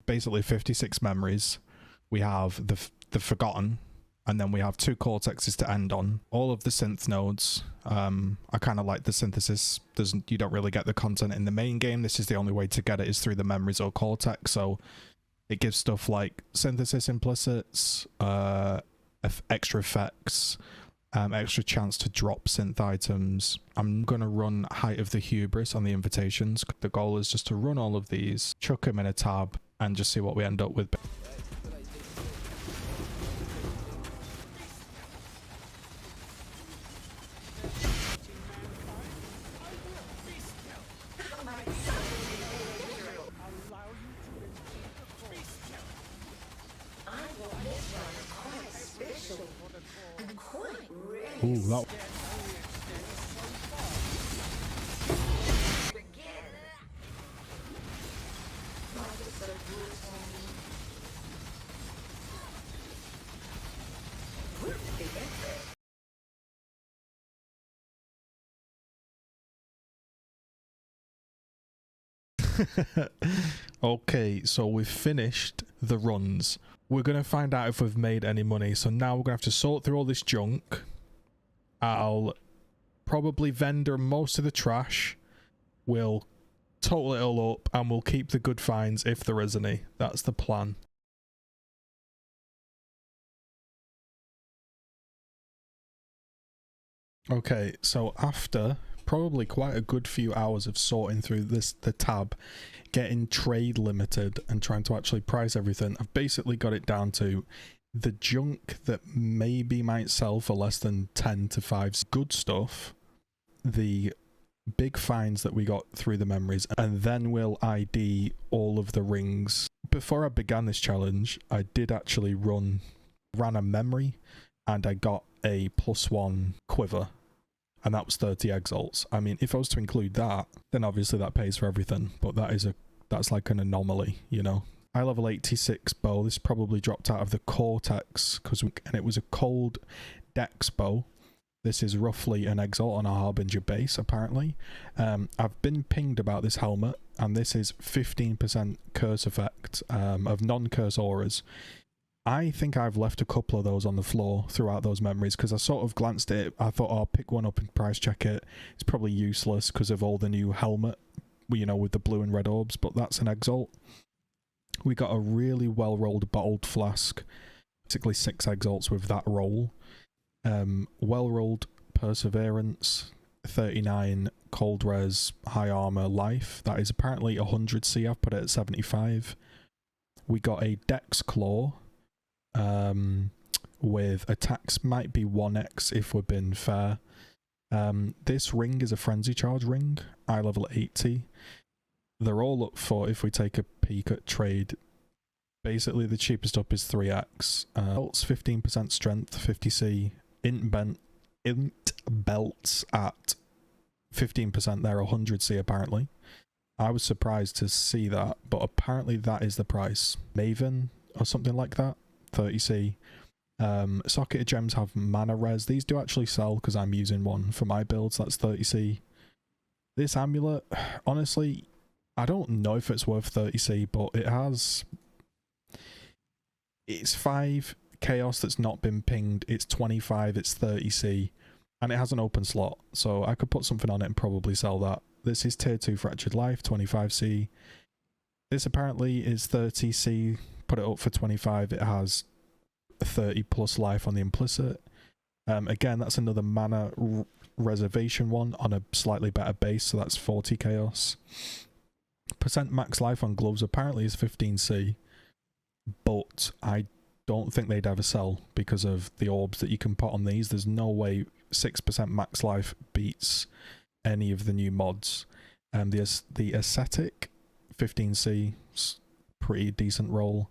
basically 56 memories. We have the Forgotten, and then we have 2 cortexes to end on. All of the synth nodes. I kind of like the synthesis. You don't really get the content in the main game. This is the only way to get it, is through the memories or cortex. So it gives stuff like synthesis implicits, extra effects, extra chance to drop synth items. I'm going to run Height of the Hubris on the invitations. The goal is just to run all of these, chuck them in a tab, and just see what we end up with. Ooh, that... Okay, so we've finished the runs. We're going to find out if we've made any money. So now we're going to have to sort through all this junk. I'll probably vendor most of the trash. We'll total it all up and we'll keep the good finds if there is any. That's the plan. Okay, so after probably quite a good few hours of sorting through the tab, getting trade limited and trying to actually price everything, I've basically got it down to the junk that maybe might sell for less than 10 to 5 good stuff, the big finds that we got through the memories, and then we'll ID all of the rings. Before I began this challenge, I did actually ran a memory and I got a +1 quiver, and that was 30 exalts. I mean, if I was to include that, then obviously that pays for everything, but that's like an anomaly, you know. High level 86 bow. This probably dropped out of the cortex and it was a cold dex bow. This is roughly an exalt on a harbinger base, apparently. I've been pinged about this helmet, and this is 15% curse effect of non-curse auras. I think I've left a couple of those on the floor throughout those memories, because I sort of glanced at it. I thought, oh, I'll pick one up and price check it. It's probably useless because of all the new helmet, you know, with the blue and red orbs, but that's an exalt. We got a really well-rolled bottled flask, basically 6 exalts with that roll. Well-rolled perseverance, 39 cold res, high armor, life. That is apparently 100 C. I've put it at 75. We got a dex claw, with attacks might be 1x if we're being fair. This ring is a frenzy charge ring, eye level 80. They're all up for, if we take a peek at trade, basically the cheapest up is 3x. Belts 15% strength, 50c. Int belts at 15%, they're 100c apparently. I was surprised to see that, but apparently that is the price. Maven or something like that, 30c. Socketed gems have mana res. These do actually sell because I'm using one for my builds. That's 30c. This amulet, honestly, I don't know if it's worth 30c, but it's 5 chaos that's not been pinged. It's 25, it's 30c, and it has an open slot, so I could put something on it and probably sell that. This is tier 2 fractured life, 25c. This apparently is 30c. Put it up for 25. It has 30 plus life on the implicit. Again, that's another mana reservation one on a slightly better base, so that's 40 chaos. Percent max life on gloves apparently is 15c, but I don't think they'd ever sell because of the orbs that you can put on these. There's no way 6% max life beats any of the new mods. The ascetic 15c, pretty decent roll.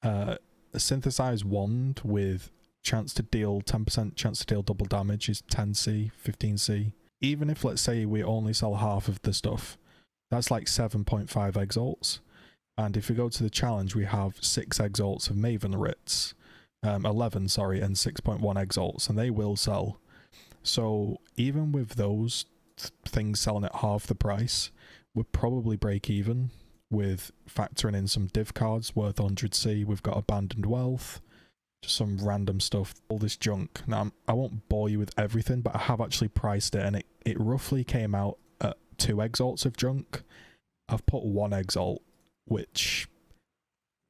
A synthesized wand with chance to deal 10% chance to deal double damage is 10c, 15c. Even if, let's say, we only sell half of the stuff, that's like 7.5 exalts. And if we go to the challenge, we have 6 exalts of Maven writs, 11, sorry, and 6.1 exalts, and they will sell. So even with those things selling at half the price, we'll probably break even. with factoring in some div cards worth 100C. We've got Abandoned Wealth, just some random stuff, all this junk. Now, I won't bore you with everything, but I have actually priced it, and it roughly came out at 2 Exalts of junk. I've put 1 Exalt, which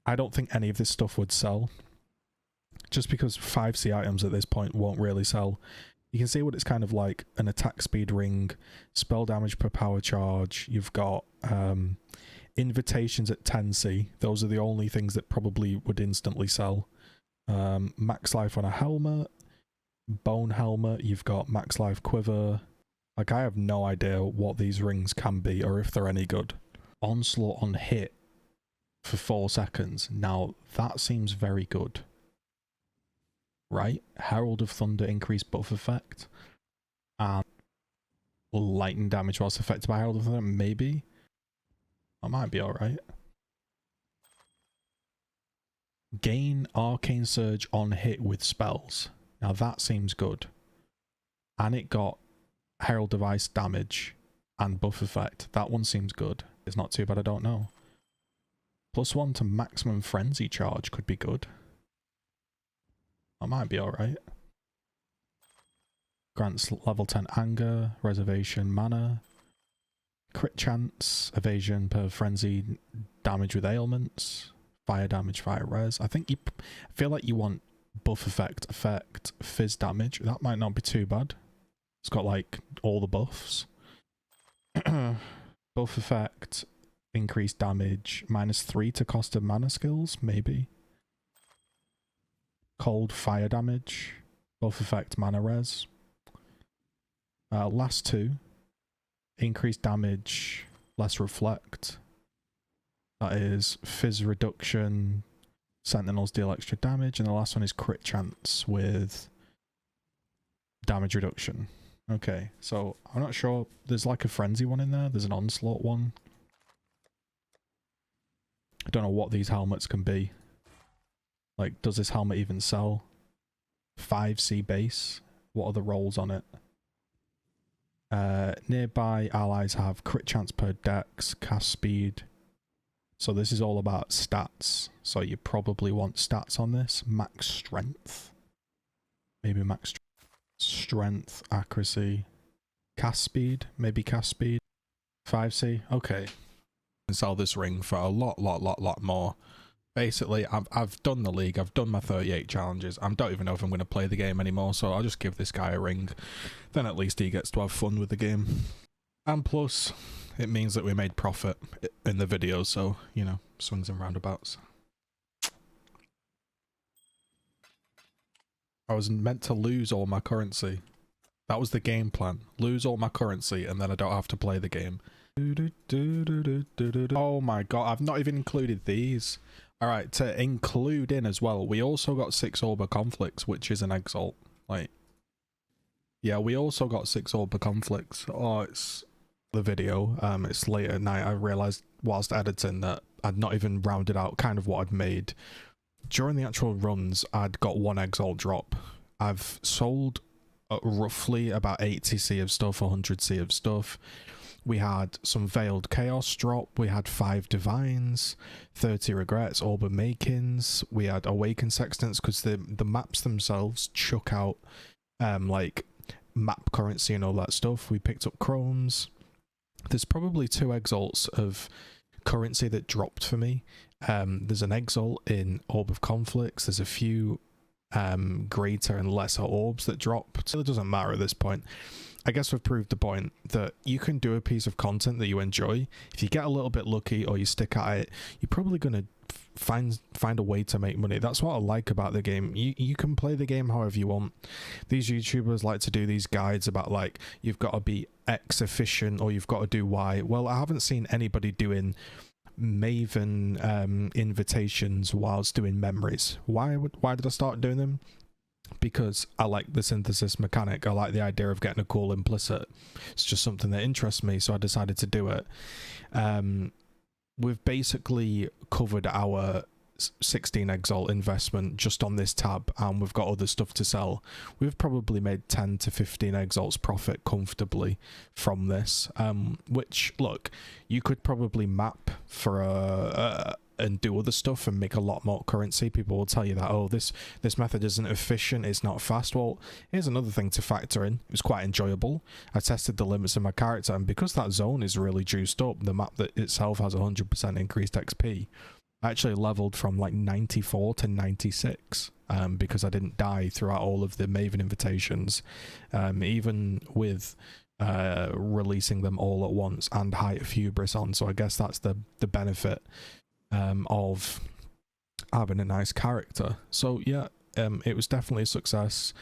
I don't think any of this stuff would sell, just because 5C items at this point won't really sell. You can see what it's kind of like: an attack speed ring, spell damage per power charge. You've got invitations at 10C. Those are the only things that probably would instantly sell. Max life on a helmet, bone helmet. You've got max life quiver. Like, I have no idea what these rings can be or if they're any good. Onslaught on hit for 4 seconds. Now that seems very good, right? Herald of Thunder increased buff effect, and lightning damage whilst affected by Herald of Thunder. Maybe that might be all right. Gain Arcane Surge on hit with spells. Now that seems good, and it got Herald of Ice damage and buff effect. That one seems good. It's not too bad. I don't know. +1 to maximum frenzy charge could be good. That might be alright. Grants level 10 anger, reservation mana, crit chance, evasion per frenzy, damage with ailments, fire damage, fire res. I feel like you want buff effect, fizz damage. That might not be too bad. It's got like all the buffs. Buff effect, increased damage, -3 to cost of mana skills, maybe. Cold fire damage, buff effect, mana res. Last 2, increased damage, less reflect. That is fizz reduction, sentinels deal extra damage, and the last one is crit chance with damage reduction. Okay, so I'm not sure. There's like a frenzy one in there. There's an onslaught one. I don't know what these helmets can be. Like, does this helmet even sell? 5C base. What are the rolls on it? Nearby allies have crit chance per dex, cast speed. So this is all about stats. So you probably want stats on this. Max strength. Maybe max strength, accuracy, cast speed. Maybe cast speed. 5C. Okay. And sell this ring for a lot more. Basically, I've done the league, I've done my 38 challenges. I don't even know if I'm going to play the game anymore, so I'll just give this guy a ring. Then at least he gets to have fun with the game. And plus, it means that we made profit in the video, so, you know, swings and roundabouts. I was meant to lose all my currency. That was the game plan. Lose all my currency, and then I don't have to play the game. Oh my god, I've not even included these. Alright, to include in as well, we also got 6 Orber Conflicts, which is an Exalt. Like, yeah, we also got 6 Orber Conflicts. Oh, it's the video. It's late at night. I realised whilst editing that I'd not even rounded out kind of what I'd made. During the actual runs, I'd got 1 Exalt drop. I've sold roughly about 80C of stuff, 100C of stuff. We had some Veiled Chaos drop, we had 5 Divines, 30 Regrets, Orb of Makings, we had Awakened Sextants, because the maps themselves chuck out like map currency and all that stuff. We picked up Chromes. There's probably 2 Exalts of currency that dropped for me. There's an Exalt in Orb of Conflicts, there's a few greater and lesser orbs that drop. So it doesn't matter at this point. I guess we've proved the point that you can do a piece of content that you enjoy. If you get a little bit lucky or you stick at it, you're probably going to find a way to make money. That's what I like about the game. You can play the game however you want. These YouTubers like to do these guides about like, you've got to be X efficient or you've got to do Y. Well, I haven't seen anybody doing Maven invitations whilst doing memories. Why did I start doing them? Because I like the synthesis mechanic. I like the idea of getting a cool implicit. It's just something that interests me, so I decided to do it. We've basically covered our 16 Exalt investment just on this tab, and we've got other stuff to sell, we've probably made 10 to 15 Exalts profit comfortably from this, which, look, you could probably map for and do other stuff and make a lot more currency. People will tell you that, oh, this method isn't efficient, it's not fast. Well, here's another thing to factor in. It was quite enjoyable. I tested the limits of my character, and because that zone is really juiced up, the map that itself has 100% increased XP. I actually leveled from like 94 to 96 because I didn't die throughout all of the Maven invitations, even with releasing them all at once and Height of Hubris on. So I guess that's the benefit of having a nice character. So yeah, it was definitely a success.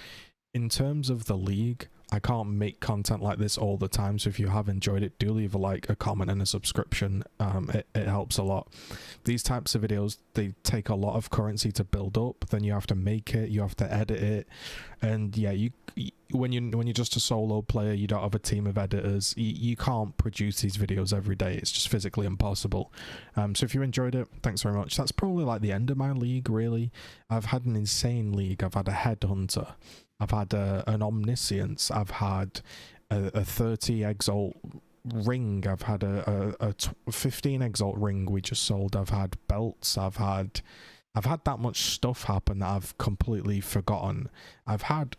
In terms of the league, I can't make content like this all the time, so if you have enjoyed it, do leave a like, a comment, and a subscription. It helps a lot. These types of videos, they take a lot of currency to build up, then you have to make it, you have to edit it, and yeah, when you're just a solo player, you don't have a team of editors, you can't produce these videos every day. It's just physically impossible. So if you enjoyed it, thanks very much. That's probably like the end of my league, really. I've had an insane league. I've had a Headhunter, I've had an Omniscience, I've had a 30 Exalt ring, I've had a 15 Exalt ring we just sold, I've had belts, I've had that much stuff happen that I've completely forgotten. I've had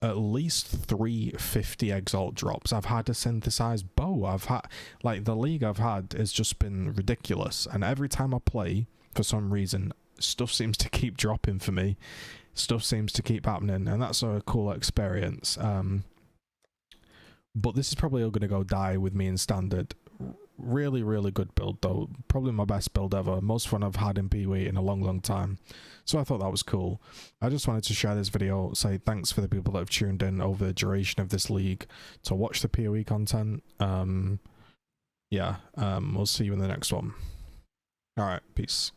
at least 350 Exalt drops. I've had a synthesized bow. I've had, like, the league I've had has just been ridiculous, and every time I play, for some reason, stuff seems to keep dropping for me. Stuff seems to keep happening, and that's a cool experience. But this is probably all going to go die with me in standard. Really, really good build though. Probably my best build ever. Most fun I've had in POE in a long time. So I thought that was cool. I just wanted to share this video, say thanks for the people that have tuned in over the duration of this league to watch the POE content. Yeah, we'll see you in the next one. Alright, peace.